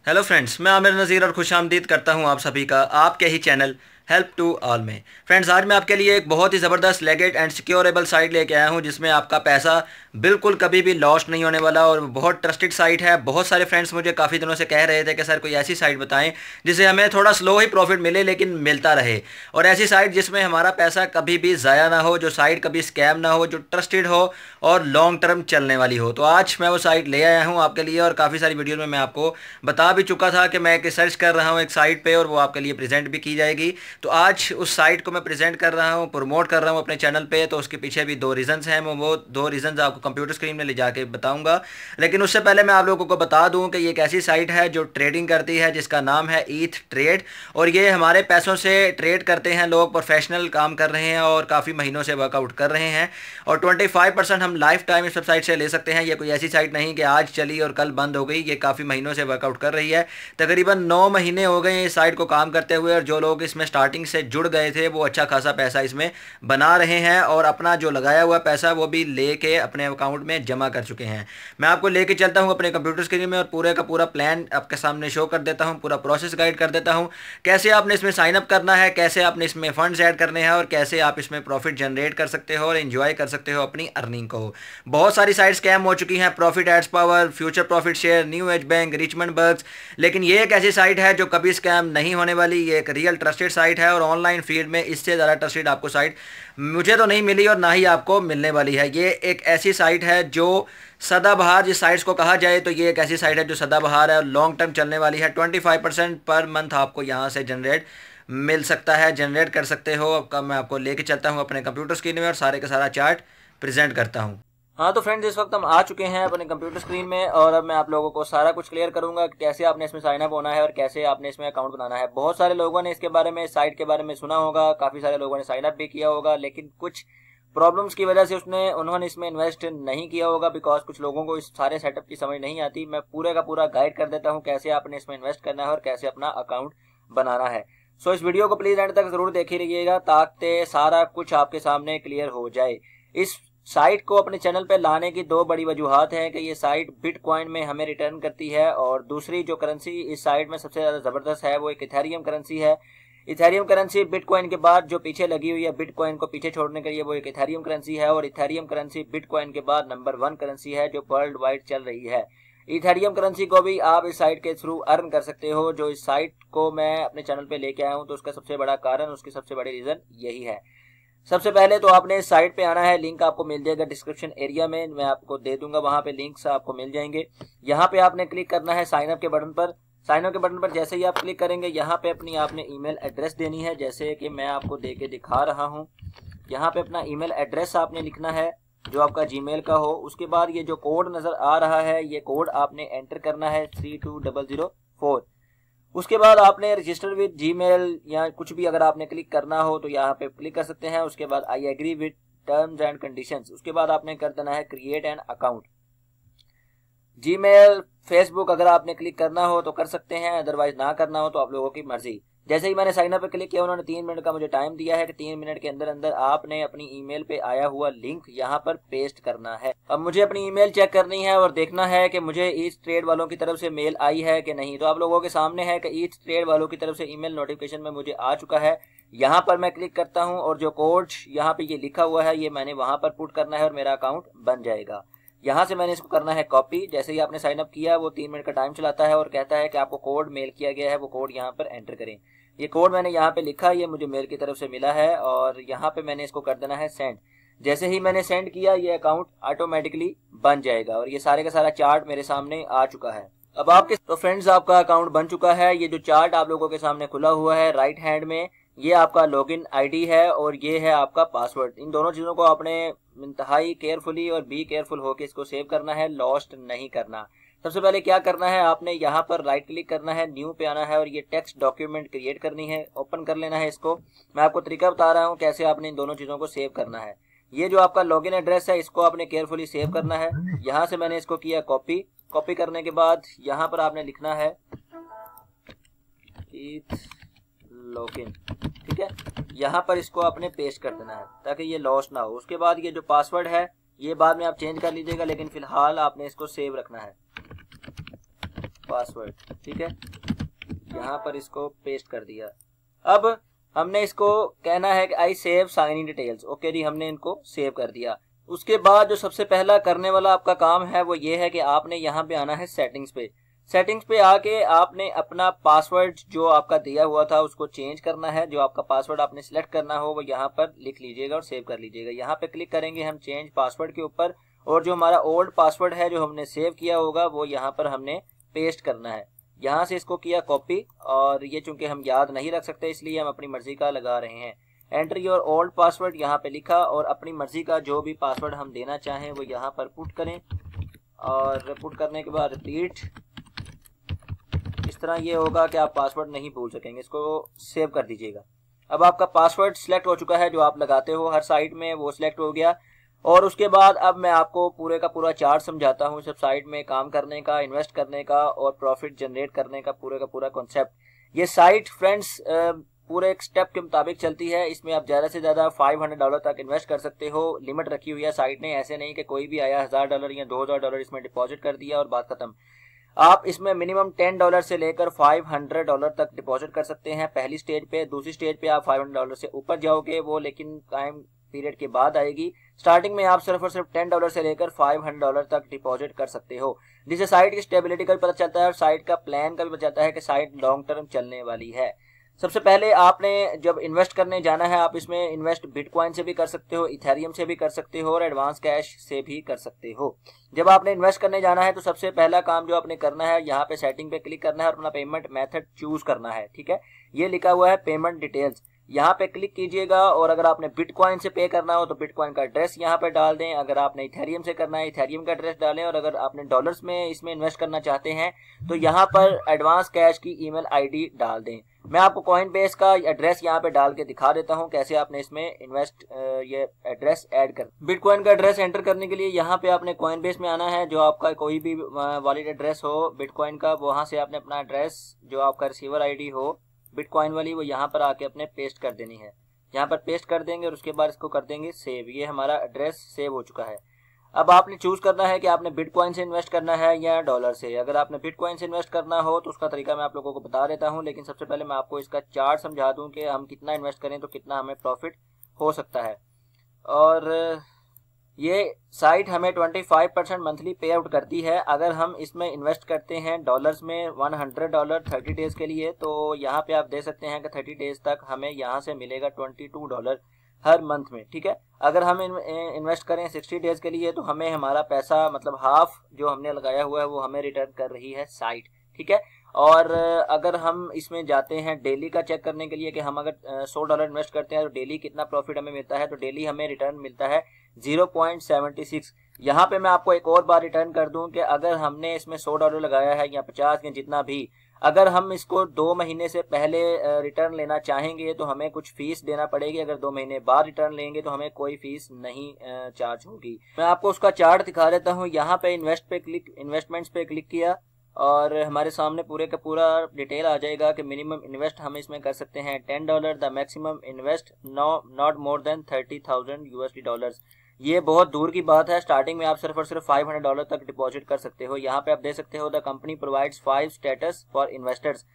Hello friends, मैं आमिर नज़ीर और खुशामदीद करता हूं आप सभी का आपके ही चैनल हेल्प टू ऑल में। फ्रेंड्स, आज मैं आपके लिए एक बहुत ही ज़बरदस्त लेगेट एंड सिक्योरेबल साइट लेके आया हूं जिसमें आपका पैसा बिल्कुल कभी भी लॉस्ट नहीं होने वाला और बहुत ट्रस्टेड साइट है। बहुत सारे फ्रेंड्स मुझे काफ़ी दिनों से कह रहे थे कि सर कोई ऐसी साइट बताएं जिसे हमें थोड़ा स्लो ही प्रॉफिट मिले लेकिन मिलता रहे, और ऐसी साइट जिसमें हमारा पैसा कभी भी ज़ाया ना हो, जो साइट कभी स्कैम ना हो, जो ट्रस्टेड हो और लॉन्ग टर्म चलने वाली हो। तो आज मैं वो साइट ले आया हूँ आपके लिए, और काफ़ी सारी वीडियो में मैं आपको बता भी चुका था कि मैं एक सर्च कर रहा हूँ एक साइट पे और वो आपके लिए प्रेजेंट भी की जाएगी। तो आज उस साइट को मैं प्रेजेंट कर रहा हूँ, प्रमोट कर रहा हूँ अपने चैनल पे। तो उसके पीछे भी दो रीजंस हैं, मैं वो दो रीजंस आपको कंप्यूटर स्क्रीन में ले जाके बताऊंगा। लेकिन उससे पहले मैं आप लोगों को बता दूं कि ये एक ऐसी साइट है जो ट्रेडिंग करती है जिसका नाम है ईथ ट्रेड, और ये हमारे पैसों से ट्रेड करते हैं लोग, प्रोफेशनल काम कर रहे हैं और काफ़ी महीनों से वर्कआउट कर रहे हैं। और 25% हम लाइफ टाइम इस वेबसाइट से ले सकते हैं। ये कोई ऐसी साइट नहीं कि आज चली और कल बंद हो गई, ये काफ़ी महीनों से वर्कआउट कर रही है। तकरीबन 9 महीने हो गए इस साइट को काम करते हुए, और जो लोग इसमें स्टार्टिंग से जुड़ गए थे वो अच्छा खासा पैसा इसमें बना रहे हैं और अपना जो लगाया हुआ पैसा वो भी लेके अपने अकाउंट में जमा कर चुके हैं। मैं आपको लेके चलता हूं अपने कंप्यूटर स्क्रीन में और पूरे का पूरा प्लान आपके सामने शो कर देता हूं, पूरा प्रोसेस गाइड कर देता हूं, कैसे आपने इसमें साइन अप करना है, कैसे आपने इसमें फंड्स ऐड करने हैं और कैसे आप इसमें प्रॉफिट जनरेट कर सकते हो और एंजॉय कर सकते हो अपनी अर्निंग को। बहुत सारी साइट स्कैम हो चुकी हैं, profit aids power, future profit share, new age bank, Richmond burgs, लेकिन ये एक ऐसी साइट है जो कभी स्कैम नहीं होने वाली। ये एक रियल ट्रस्टेड साइट है और ऑनलाइन फील्ड में इससे ज़्यादा ट्रस्टेड आपको साइट मुझे तो नहीं मिली और ना ही आपको मिलने वाली है। ये एक ऐसी साइट है जो सदाबहार, जिस साइट्स को कहा जाए तो ये एक ऐसी साइट है जो सदाबहार है और लॉन्ग टर्म चलने वाली है। 25% पर मंथ आपको यहाँ से जनरेट मिल सकता है, जनरेट कर सकते हो। अब मैं आपको लेके चलता हूँ अपने कंप्यूटर स्क्रीन में और सारे का सारा चार्ट प्रेजेंट करता हूँ। हाँ तो फ्रेंड्स, इस वक्त हम आ चुके हैं अपने कंप्यूटर स्क्रीन में और अब मैं आप लोगों को सारा कुछ क्लियर करूंगा कि कैसे आपने इसमें साइन अप होना है और कैसे आपने इसमें अकाउंट बनाना है। बहुत सारे लोगों ने इसके बारे में, साइट के बारे में सुना होगा, काफ़ी सारे लोगों ने साइन अप भी किया होगा, लेकिन कुछ प्रॉब्लम्स की वजह से उन्होंने इसमें इन्वेस्ट नहीं किया होगा, बिकॉज कुछ लोगों को इस सारे सेटअप की समझ नहीं आती। मैं पूरे का पूरा गाइड कर देता हूँ कैसे आपने इसमें इन्वेस्ट करना है और कैसे अपना अकाउंट बनाना है। सो इस वीडियो को प्लीज़ एंड तक ज़रूर देखे रहिएगा ताकि सारा कुछ आपके सामने क्लियर हो जाए। इस साइट को अपने चैनल पे लाने की दो बड़ी वजूहात हैं कि ये साइट बिटकॉइन में हमें रिटर्न करती है, और दूसरी जो करेंसी इस साइट में सबसे ज़्यादा ज़बरदस्त है वो एक इथेरियम करेंसी है। इथेरियम करेंसी बिटकॉइन के बाद जो पीछे लगी हुई है, बिटकॉइन को पीछे छोड़ने के लिए, वो एक इथेरियम करेंसी है, और इथेरियम करेंसी बिटकॉइन के बाद नंबर 1 करेंसी है जो वर्ल्ड वाइड चल रही है। इथेरियम करेंसी को भी आप इस साइट के थ्रू अर्न कर सकते हो। जो इस साइट को मैं अपने चैनल पे लेके आया हूँ तो उसका सबसे बड़ा कारण, उसकी सबसे बड़ी रीज़न यही है। सबसे पहले तो आपने इस साइट पे आना है, लिंक आपको मिल जाएगा डिस्क्रिप्शन एरिया में, मैं आपको दे दूंगा, वहां पे लिंक्स आपको मिल जाएंगे। यहाँ पे आपने क्लिक करना है साइन अप के बटन पर। साइन अप के बटन पर जैसे ही आप क्लिक करेंगे यहाँ पे अपनी आपने ईमेल एड्रेस देनी है, जैसे कि मैं आपको दे के दिखा रहा हूँ। यहाँ पे अपना ईमेल एड्रेस आपने लिखना है जो आपका जीमेल का हो। उसके बाद ये जो कोड नज़र आ रहा है ये कोड आपने एंटर करना है 32004। उसके बाद आपने रजिस्टर विद जीमेल या कुछ भी अगर आपने क्लिक करना हो तो यहाँ पे क्लिक कर सकते हैं। उसके बाद I agree with terms and conditions, उसके बाद आपने कर देना है create an account. Gmail, Facebook अगर आपने क्लिक करना हो तो कर सकते हैं, अदरवाइज ना करना हो तो आप लोगों की मर्जी। जैसे ही मैंने साइन अप पे क्लिक किया उन्होंने 3 मिनट का मुझे टाइम दिया है कि 3 मिनट के अंदर अंदर आपने अपनी ईमेल पे आया हुआ लिंक यहाँ पर पेस्ट करना है। अब मुझे अपनी ईमेल चेक करनी है और देखना है कि मुझे ईथ ट्रेड वालों की तरफ से मेल आई है कि नहीं। तो आप लोगों के सामने है कि ईथ ट्रेड वालों की तरफ से ईमेल नोटिफिकेशन में मुझे आ चुका है। यहाँ पर मैं क्लिक करता हूँ और जो कोड यहाँ पे ये लिखा हुआ है ये मैंने वहाँ पर पुट करना है और मेरा अकाउंट बन जाएगा। यहाँ से मैंने इसको करना है कॉपी। जैसे ही आपने साइन अप किया वो 3 मिनट का टाइम चलाता है और कहता है कि आपको कोड मेल किया गया है, वो कोड यहाँ पर एंटर करें। ये कोड मैंने यहाँ पे लिखा, ये मुझे मेल की तरफ से मिला है और यहाँ पे मैंने इसको कर देना है सेंड। जैसे ही मैंने सेंड किया ये अकाउंट ऑटोमेटिकली बन जाएगा और ये सारे का सारा चार्ट मेरे सामने आ चुका है। अब आपके तो फ्रेंड्स आपका अकाउंट बन चुका है। ये जो चार्ट आप लोगों के सामने खुला हुआ है राइट हैंड में, ये आपका लॉगिन आईडी है और ये है आपका पासवर्ड। इन दोनों चीज़ों को आपने इंतहाई केयरफुली और बी केयरफुल होकर इसको सेव करना है, लॉस्ट नहीं करना। सबसे पहले क्या करना है, आपने यहाँ पर राइट क्लिक करना है, न्यू पे आना है और ये टेक्स्ट डॉक्यूमेंट क्रिएट करनी है, ओपन कर लेना है इसको। मैं आपको तरीका बता रहा हूँ कैसे आपने इन दोनों चीज़ों को सेव करना है। ये जो आपका लॉगिन एड्रेस है इसको आपने केयरफुली सेव करना है। यहाँ से मैंने इसको किया कॉपी। कॉपी करने के बाद यहाँ पर आपने लिखना है लॉगिन, ठीक है। यहाँ पर इसको आपने पेस्ट कर देना है ताकि ये लॉस ना हो। उसके बाद ये जो पासवर्ड है ये बाद में आप चेंज कर लीजिएगा, लेकिन फिलहाल आपने इसको सेव रखना है। पासवर्ड, ठीक है, यहाँ पर इसको पेस्ट कर दिया। अब हमने इसको कहना है कि I save sign in details, okay जी, हमने इनको सेव कर दिया। उसके बाद जो सबसे पहला करने वाला आपका काम है वो ये है कि आपने यहाँ पे आना है सेटिंग्स पे। सेटिंग्स पे आके आपने अपना पासवर्ड जो आपका दिया हुआ था उसको चेंज करना है। जो आपका पासवर्ड आपने सिलेक्ट करना हो वो यहाँ पर लिख लीजिएगा और सेव कर लीजिएगा। यहाँ पे क्लिक करेंगे हम चेंज पासवर्ड के ऊपर, और जो हमारा ओल्ड पासवर्ड है जो हमने सेव किया होगा वो यहाँ पर हमने पेस्ट करना है। यहाँ से इसको किया कॉपी, और ये चूंकि हम याद नहीं रख सकते इसलिए हम अपनी मर्जी का लगा रहे हैं। एंटर योर ओल्ड पासवर्ड यहाँ पे लिखा, और अपनी मर्जी का जो भी पासवर्ड हम देना चाहें वो यहाँ पर पुट करें, और पुट करने के बाद रिपीट। इस तरह ये होगा कि आप पासवर्ड नहीं भूल सकेंगे। इसको सेव कर दीजिएगा। अब आपका पासवर्ड सिलेक्ट हो चुका है, जो आप लगाते हो हर साइट में वो सिलेक्ट हो गया। और उसके बाद अब मैं आपको पूरे का पूरा चार्ट समझाता हूँ सब साइट में काम करने का, इन्वेस्ट करने का और प्रॉफिट जनरेट करने का पूरे का पूरा कॉन्सेप्ट। ये साइट फ्रेंड्स पूरे एक स्टेप के मुताबिक चलती है। इसमें आप ज़्यादा से ज़्यादा $500 तक इन्वेस्ट कर सकते हो। लिमिट रखी हुई है साइट ने, ऐसे नहीं कि कोई भी आया $1000 या $2000 इसमें डिपॉजिट कर दिया और बात खत्म। आप इसमें मिनिमम $10 से लेकर $500 तक डिपॉजिट कर सकते हैं पहली स्टेज पे। दूसरी स्टेज पे आप $500 से ऊपर जाओगे, वो लेकिन टाइम पीरियड के बाद आएगी। स्टार्टिंग में आप सिर्फ और सिर्फ $10 से लेकर $500 तक डिपॉजिट कर सकते हो, जिससे साइट की स्टेबिलिटी का भी पता चलता है और साइट का प्लान का भी पता चलता है कि साइट लॉन्ग टर्म चलने वाली है। सबसे पहले आपने जब इन्वेस्ट करने जाना है, आप इसमें इन्वेस्ट बिटकॉइन से भी कर सकते हो, इथेरियम से भी कर सकते हो और एडवांस कैश से भी कर सकते हो। जब आपने इन्वेस्ट करने जाना है तो सबसे पहला काम जो आपने करना है, यहाँ पे सेटिंग पे क्लिक करना है और अपना पेमेंट मेथड चूज करना है, ठीक है। ये लिखा हुआ है पेमेंट डिटेल्स, यहाँ पे क्लिक कीजिएगा। और अगर आपने बिटकॉइन से पे करना हो तो बिटकॉइन का एड्रेस यहाँ पे डाल दें। अगर आपने इथेरियम से करना है इथेरियम का एड्रेस डालें। और अगर आपने डॉलर्स में इसमें इन्वेस्ट करना चाहते हैं तो यहाँ पर एडवांस कैश की ईमेल आईडी डाल दें। मैं आपको कॉइन बेस का एड्रेस यहाँ पे डाल के दिखा देता हूँ कैसे आपने इसमें इन्वेस्ट ये एड्रेस ऐड कर। बिटकॉइन का एड्रेस एंटर करने के लिए यहाँ पे आपने कॉइन बेस में आना है। जो आपका कोई भी वॉलेट एड्रेस हो बिटकॉइन का, वहां से आपने अपना एड्रेस जो आपका रिसीवर आईडी हो बिटकॉइन वाली, वो यहाँ पर आके अपने पेस्ट कर देनी है। यहाँ पर पेस्ट कर देंगे और उसके बाद इसको कर देंगे सेव। ये हमारा एड्रेस सेव हो चुका है। अब आपने चूज करना है कि आपने बिटकॉइन से इन्वेस्ट करना है या डॉलर से। अगर आपने बिटकॉइन से इन्वेस्ट करना हो तो उसका तरीका मैं आप लोगों को बता देता हूं, लेकिन सबसे पहले मैं आपको इसका चार्ट समझा दूं कि हम कितना इन्वेस्ट करें तो कितना हमें प्रॉफिट हो सकता है। और ये साइट हमें 25% मंथली पे आउट करती है। अगर हम इसमें इन्वेस्ट करते हैं डॉलर्स में $100 30 डेज के लिए, तो यहाँ पे आप दे सकते हैं कि 30 डेज तक हमें यहाँ से मिलेगा $22 हर मंथ में, ठीक है। अगर हम इन्वेस्ट करें 60 डेज के लिए तो हमें हमारा पैसा मतलब हाफ जो हमने लगाया हुआ है वो हमें रिटर्न कर रही है साइट, ठीक है। और अगर हम इसमें जाते हैं डेली का चेक करने के लिए कि हम अगर $100 इन्वेस्ट करते हैं तो डेली कितना प्रॉफिट हमें मिलता है, तो डेली हमें रिटर्न मिलता है 0.76। यहाँ पे मैं आपको एक और बार रिटर्न कर दूं कि अगर हमने इसमें $100 लगाया है या 50 या जितना भी, अगर हम इसको 2 महीने से पहले रिटर्न लेना चाहेंगे तो हमें कुछ फीस देना पड़ेगी। अगर 2 महीने बाद रिटर्न लेंगे तो हमें कोई फीस नहीं चार्ज होगी। मैं आपको उसका चार्ट दिखा देता हूँ। यहाँ पे इन्वेस्टमेंट्स पे क्लिक किया और हमारे सामने पूरे का पूरा डिटेल आ जाएगा कि मिनिमम इन्वेस्ट हम इसमें कर सकते हैं $10। The maximum invest not more than $30,000 USD। ये बहुत दूर की बात है। स्टार्टिंग में आप सिर्फ और सिर्फ $500 तक डिपॉजिट कर सकते हो। यहाँ पे आप दे सकते हो the company provides 5 status for investors.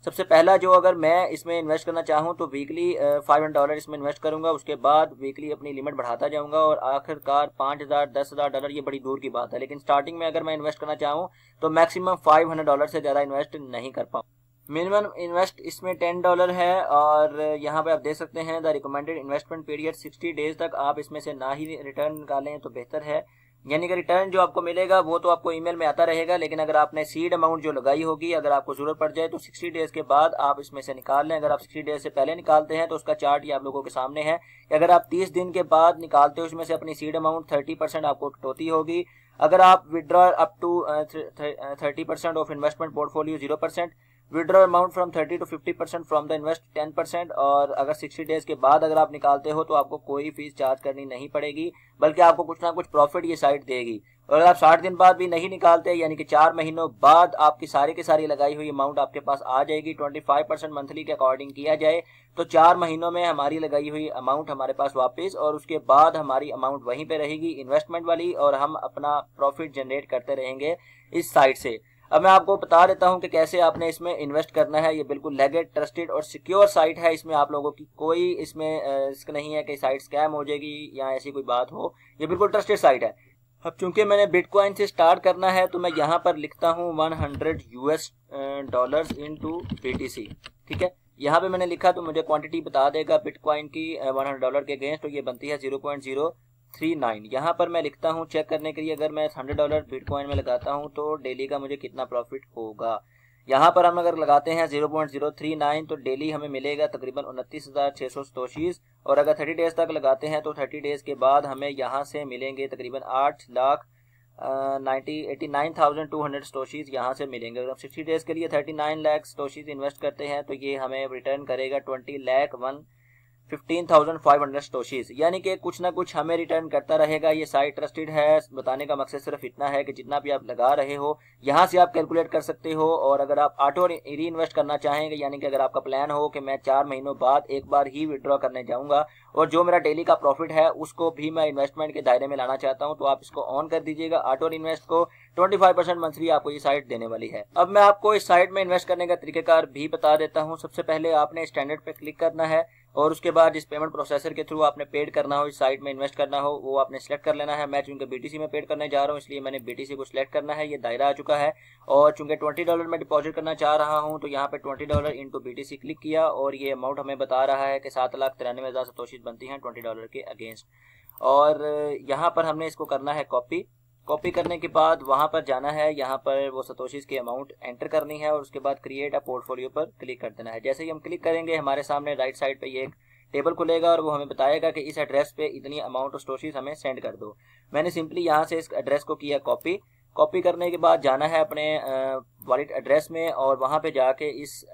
सबसे पहला जो अगर मैं इसमें इन्वेस्ट करना चाहूँ तो वीकली $500 इसमें इन्वेस्ट करूंगा, उसके बाद वीकली अपनी लिमिट बढ़ाता जाऊंगा और आखिरकार $5000 $10,000 ये बड़ी दूर की बात है। लेकिन स्टार्टिंग में अगर मैं इन्वेस्ट करना चाहूँ तो मैक्सिमम $500 से ज़्यादा इन्वेस्ट नहीं कर पाऊँ। मिनिमम इन्वेस्ट इसमें $10 है। और यहाँ पे आप देख सकते हैं the recommended investment period 60 days तक आप इसमें से ना ही रिटर्न निकालें तो बेहतर है। यानी कि रिटर्न जो आपको मिलेगा वो तो आपको ईमेल में आता रहेगा, लेकिन अगर आपने सीड अमाउंट जो लगाई होगी अगर आपको जरूरत पड़ जाए तो 60 डेज के बाद आप इसमें से निकाल लें। अगर आप 60 डेज से पहले निकालते हैं तो उसका चार्ट ये आप लोगों के सामने है। अगर आप 30 दिन के बाद निकालते हो उसमें से अपनी सीड अमाउंट 30% आपको कटौती होगी। अगर आप withdraw up to 30% of investment portfolio 0%, withdraw amount from 30 to 50% from the invest 10%। और अगर 60 डेज के बाद अगर आप निकालते हो तो आपको कोई फीस चार्ज करनी नहीं पड़ेगी, बल्कि आपको कुछ ना कुछ प्रॉफिट ये साइट देगी। और अगर आप 60 दिन बाद भी नहीं निकालते, यानी कि 4 महीनों बाद आपकी सारी की सारी लगाई हुई अमाउंट आपके पास आ जाएगी। 25% मंथली के अकॉर्डिंग किया जाए तो 4 महीनों में हमारी लगाई हुई अमाउंट हमारे पास वापस, और उसके बाद हमारी अमाउंट वहीं पे रहेगी इन्वेस्टमेंट वाली, और हम अपना प्रॉफिट जनरेट करते रहेंगे इस साइट से। अब मैं आपको बता देता हूं कि कैसे आपने इसमें इन्वेस्ट करना है। ये बिल्कुल लेगेड, ट्रस्टेड और सिक्योर साइट है। इसमें आप लोगों की कोई इसमें रिस्क नहीं है कि साइट स्कैम हो जाएगी या ऐसी कोई बात हो। ये बिल्कुल ट्रस्टेड साइट है। अब चूंकि मैंने बिटकॉइन से स्टार्ट करना है तो मैं यहाँ पर लिखता हूँ $100 इनटू BTC। ठीक है, यहाँ पे मैंने लिखा तो मुझे क्वांटिटी बता देगा बिटकॉइन की $100 के अगेंस्ट, तो ये बनती है 0.039। यहाँ पर मैं लिखता हूँ चेक करने के लिए, अगर मैं $100 बिटकॉइन में लगाता हूँ तो डेली का मुझे कितना प्रॉफिट होगा। यहाँ पर हम अगर लगाते हैं 0.039 तो डेली हमें मिलेगा तकरीबन 29,600 सतोशीज, और अगर 30 डेज तक लगाते हैं तो 30 डेज के बाद हमें यहाँ से मिलेंगे तकरीबन 8,89,200 सतोशीज यहाँ से मिलेंगे। अगर हम 60 डेज के लिए 39 लाख सतोशीज इन्वेस्ट करते हैं तो ये हमें रिटर्न करेगा 20,15,500 सतोशीज, यानी कि कुछ ना कुछ हमें रिटर्न करता रहेगा। ये साइट ट्रस्टेड है। बताने का मकसद सिर्फ इतना है कि जितना भी आप लगा रहे हो यहाँ से आप कैलकुलेट कर सकते हो। और अगर आप ऑटो री इन्वेस्ट करना चाहेंगे, यानी कि अगर आपका प्लान हो कि मैं 4 महीनों बाद एक बार ही विड्रॉ करने जाऊंगा और जो मेरा डेली का प्रॉफिट है उसको भी मैं इन्वेस्टमेंट के दायरे में लाना चाहता हूं, तो आप इसको ऑन कर दीजिएगा। ऑटो इन्वेस्ट को 25% मंथली आपको ये साइट देने वाली है। अब मैं आपको इस साइट में इन्वेस्ट करने का तरीकेकार भी बता देता हूं। सबसे पहले आपने स्टैंडर्ड पे क्लिक करना है और उसके बाद जिस पेमेंट प्रोसेसर के थ्रू आपने पेड करना हो, इस साइट में इन्वेस्ट करना हो, वो आपने सेलेक्ट कर लेना है। मैं चूंकि BTC में पेड करने जा रहा हूँ इसलिए मैंने BTC को सिलेक्ट करना है। ये दायरा आ चुका है और चूंकि $20 में डिपॉजिट करना चाह रहा हूँ तो यहाँ पे $20 इंटू BTC क्लिक किया और ये अमाउंट हमें बता रहा है कि 7,93,000 सतोशीज बनती हैं $20 के अगेंस्ट। और यहाँ पर हमने इसको करना है कॉपी करने के बाद वहां पर जाना है, यहाँ पर वो सतोशीज की अमाउंट एंटर करनी है और उसके बाद क्रिएट अ पोर्टफोलियो पर क्लिक कर देना है। जैसे ही हम क्लिक करेंगे हमारे सामने राइट साइड पे ये एक टेबल खुलेगा और वो हमें बताएगा कि इस एड्रेस पे इतनी अमाउंट ऑफ सतोशीज हमें सेंड कर दो। मैंने सिंपली यहाँ से इस एड्रेस को किया कॉपी करने के बाद जाना है अपने वॉलेट एड्रेस में और वहां पे जाके इस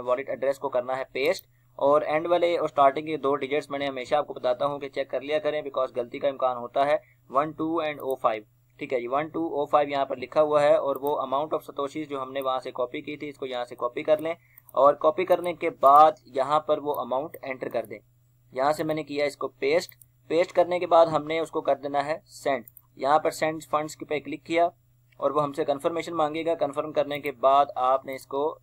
वॉलेट एड्रेस को करना है पेस्ट। और एंड वाले और स्टार्टिंग के 2 डिजिट्स मैंने हमेशा आपको बताता हूँ कि चेक कर लिया करें, बिकॉज गलती का इम्कान होता है। 1, 2 एंड 05। ठीक है, ये 1, 2, 05 यहाँ पर लिखा हुआ है और वो अमाउंट ऑफ सतोशीज जो हमने वहां से कॉपी की थी इसको यहाँ से कॉपी कर लें और कॉपी करने के बाद यहाँ पर वो अमाउंट एंटर कर दें। यहाँ से मैंने किया इसको पेस्ट करने के बाद हमने उसको कर देना है सेंड। यहाँ पर सेंड फंड्स पे क्लिक किया और वो हमसे कंफर्मेशन मांगेगा। कंफर्म करने के बाद आपने इसको,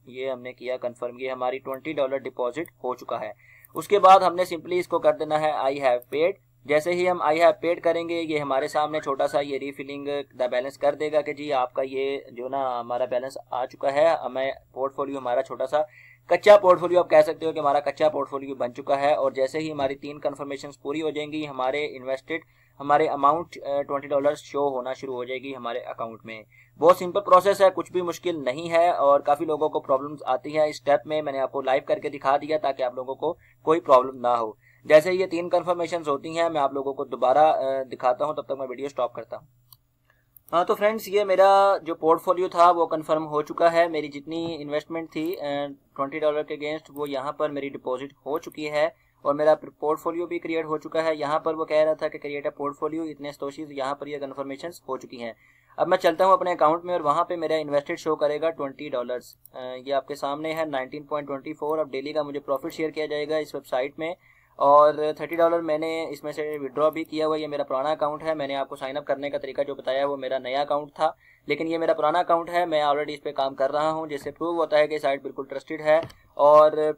ये हमने किया कंफर्म, ये हमारी $20 डिपॉजिट हो चुका है। उसके बाद हमने सिंपली इसको कर देना है आई हैव पेड। जैसे ही हम आई हैव पेड करेंगे ये हमारे सामने छोटा सा ये रीफिलिंग द बैलेंस कर देगा कि जी आपका ये जो ना हमारा बैलेंस आ चुका है। हमें पोर्टफोलियो, हमारा छोटा सा कच्चा पोर्टफोलियो, आप कह सकते हो कि हमारा कच्चा पोर्टफोलियो बन चुका है। और जैसे ही हमारी 3 कंफर्मेशन पूरी हो जाएंगी हमारे अमाउंट $20 शो होना शुरू हो जाएगी हमारे अकाउंट में। बहुत सिंपल प्रोसेस है, कुछ भी मुश्किल नहीं है और काफ़ी लोगों को प्रॉब्लम्स आती है। इस स्टेप में मैंने आपको लाइव करके दिखा दिया ताकि आप लोगों को कोई प्रॉब्लम ना हो। जैसे ये 3 कंफर्मेशन होती हैं मैं आप लोगों को दोबारा दिखाता हूँ, तब तक मैं वीडियो स्टॉप करता हूँ। हाँ तो फ्रेंड्स, ये मेरा जो पोर्टफोलियो था वो कंफर्म हो चुका है। मेरी जितनी इन्वेस्टमेंट थी $20 के अगेंस्ट वो यहाँ पर मेरी डिपॉजिट हो चुकी है और मेरा पोर्टफोलियो भी क्रिएट हो चुका है। यहाँ पर वो कह रहा था कि क्रिएट अ पोर्टफोलियो, इतने सतोशीज, यहाँ पर ये कंफर्मेशन हो चुकी हैं। अब मैं चलता हूँ अपने अकाउंट में और वहाँ पे मेरा इन्वेस्टेड शो करेगा $20। ये आपके सामने है 19.24। अब डेली का मुझे प्रॉफिट शेयर किया जाएगा इस वेबसाइट में और $30 मैंने इसमें से विड्रॉ भी किया हुआ। ये मेरा पुराना अकाउंट है। मैंने आपको साइन अप करने का तरीका जो बताया वो मेरा नया अकाउंट था, लेकिन ये मेरा पुराना अकाउंट है। मैं ऑलरेडी इस पर काम कर रहा हूँ, जिससे प्रूव होता है कि साइट बिल्कुल ट्रस्टेड है। और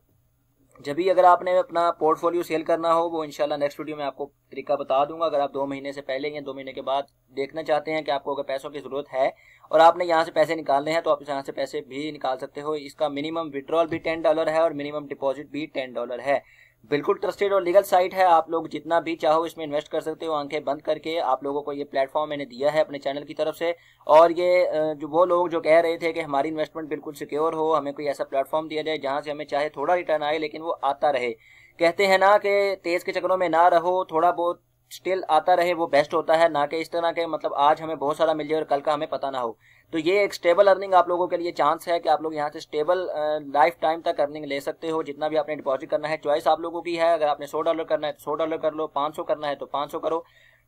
जब भी अगर आपने अपना पोर्टफोलियो सेल करना हो वो इंशाल्लाह नेक्स्ट वीडियो में आपको तरीका बता दूंगा। अगर आप 2 महीने से पहले या 2 महीने के बाद देखना चाहते हैं कि आपको अगर पैसों की ज़रूरत है और आपने यहाँ से पैसे निकालने हैं तो आप यहाँ से पैसे भी निकाल सकते हो। इसका मिनिमम विड्रॉल भी $10 है और मिनिमम डिपॉजिट भी $10 है। बिल्कुल ट्रस्टेड और लीगल साइट है। आप लोग जितना भी चाहो इसमें इन्वेस्ट कर सकते हो आंखें बंद करके। आप लोगों को ये प्लेटफॉर्म मैंने दिया है अपने चैनल की तरफ से। और ये जो वो लोग जो कह रहे थे कि हमारी इन्वेस्टमेंट बिल्कुल सिक्योर हो, हमें कोई ऐसा प्लेटफॉर्म दिया जाए जहां से हमें चाहे थोड़ा रिटर्न आए लेकिन वो आता रहे। कहते हैं ना कि तेज के चक्करों में ना रहो, थोड़ा बहुत स्टिल आता रहे, वो बेस्ट होता है। ना कि इस तरह के मतलब आज हमें बहुत सारा मिल जाए और कल का हमें पता ना हो। तो ये एक स्टेबल अर्निंग आप लोगों के लिए चांस है कि आप लोग यहाँ से स्टेबल लाइफ टाइम तक अर्निंग ले सकते हो। जितना भी आपने डिपॉजिट करना है चॉइस आप लोगों की है। अगर आपने $100 करना है तो $100 कर लो, 500 करना है तो 500 करो,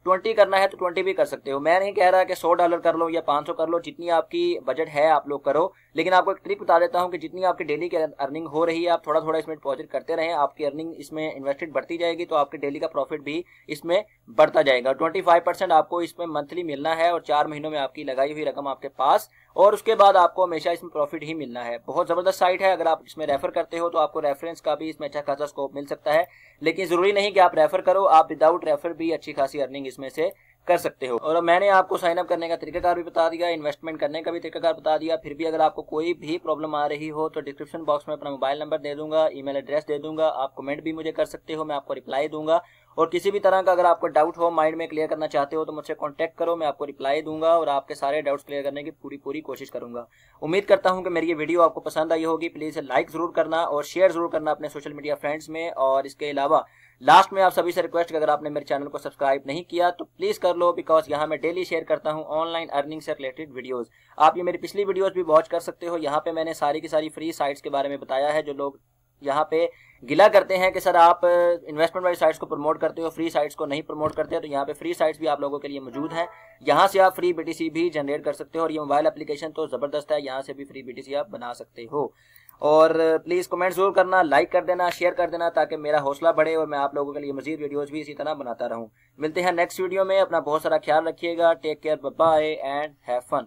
20 करना है तो 20 भी कर सकते हो। मैं नहीं कह रहा कि $100 कर लो या 500 कर लो, जितनी आपकी बजट है आप लोग करो। लेकिन आपको एक ट्रिक बता देता हूं कि जितनी आपकी डेली की अर्निंग हो रही है आप थोड़ा थोड़ा इसमें डिपॉजिट करते रहें, आपकी अर्निंग इसमें इन्वेस्टेड बढ़ती जाएगी तो आपके डेली का प्रॉफिट भी इसमें बढ़ता जाएगा। 25% आपको इसमें मंथली मिलना है और 4 महीनों में आपकी लगाई हुई रकम आपके पास और उसके बाद आपको हमेशा इसमें प्रॉफिट ही मिलना है। बहुत ज़बरदस्त साइट है, अगर आप इसमें रेफर करते हो तो आपको रेफरेंस का भी इसमें अच्छा खासा स्कोप मिल सकता है, लेकिन ज़रूरी नहीं कि आप रेफर करो, आप विदाउट रेफर भी अच्छी खासी अर्निंग इसमें से कर सकते हो। और मैंने आपको साइन अप करने का तरीकाकार भी बता दिया, इन्वेस्टमेंट करने का भी तरीकाकार बता दिया। फिर भी अगर आपको कोई भी प्रॉब्लम आ रही हो तो डिस्क्रिप्शन बॉक्स में अपना मोबाइल नंबर दे दूंगा, ईमेल एड्रेस दे दूंगा, आप कमेंट भी मुझे कर सकते हो, मैं आपको रिप्लाई दूंगा। और किसी भी तरह का अगर आपको डाउट हो, माइंड में क्लियर करना चाहते हो तो मुझसे कांटेक्ट करो, मैं आपको रिप्लाई दूंगा और आपके सारे डाउट्स क्लियर करने की पूरी कोशिश करूंगा। उम्मीद करता हूं कि मेरी ये वीडियो आपको पसंद आई होगी। प्लीज़ लाइक ज़रूर करना और शेयर ज़रूर करना अपने सोशल मीडिया फ्रेंड्स में। और इसके अलावा लास्ट में आप सभी से रिक्वेस्ट, अगर आपने मेरे चैनल को सब्सक्राइब नहीं किया तो प्लीज़ कर लो, बिकॉज यहाँ मैं डेली शेयर करता हूँ ऑनलाइन अर्निंग से रिलेटेड वीडियोस। आप ये मेरी पिछली वीडियोस भी वॉच कर सकते हो, यहाँ पे मैंने सारी की सारी फ्री साइट्स के बारे में बताया है। जो लोग यहाँ पे गिला करते हैं कि सर आप इन्वेस्टमेंट वाली साइट्स को प्रमोट करते हो, फ्री साइट्स को नहीं प्रमोट करते, तो यहाँ पे फ्री साइट्स भी आप लोगों के लिए मौजूद हैं। यहाँ से आप फ्री BTC भी जनरेट कर सकते हो और ये मोबाइल एप्लीकेशन तो ज़बरदस्त है, यहाँ से भी फ्री BTC आप बना सकते हो। और प्लीज़ कमेंट जरूर करना, लाइक कर देना, शेयर कर देना, ताकि मेरा हौसला बढ़े और मैं आप लोगों के लिए मजीद वीडियोस भी इसी तरह बनाता रहूँ। मिलते हैं नेक्स्ट वीडियो में, अपना बहुत सारा ख्याल रखिएगा। Take care, bye bye and have fun.